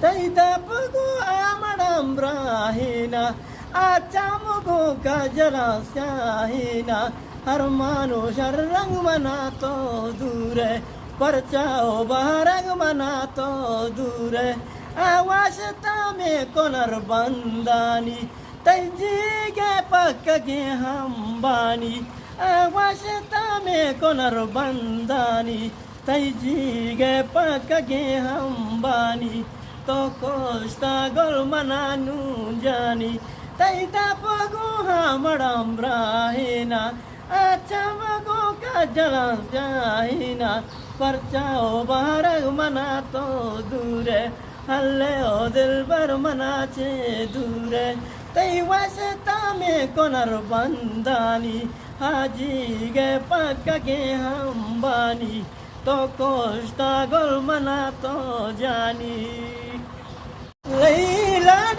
Taidapago amadam brahina, achamugo kajala syahina, harmanu sharrang manato dure, parchao barang manato dure, awashta me konar bandani, taijige pakkage hambani, awashta me konar bandani, taijige pakkage hambani. To costa gol mananu jani taidapago hamadam brahina achamago kajala jahina parchao barag manato dure halle o dilbar manache dure tai wasata me konar bandani haji ge pakkage hambani to costa gol manato jani Laila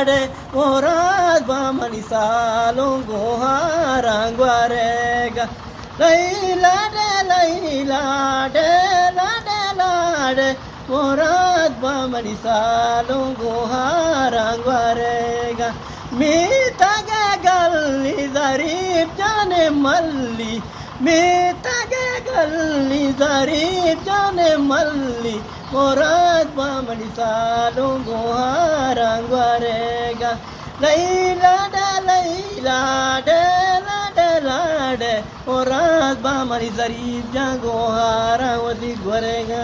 de Morad Bamani Salongo Harangwarega Laila de Morad Bamani Salongo Harangwarega Mitaga Galli Zarib Jane Malli Mitaga Galli Zarib Jane Malli Morad Bamani Salongo Harangwarega Laila de Morad Bamani Zarib Jango Harangwarega.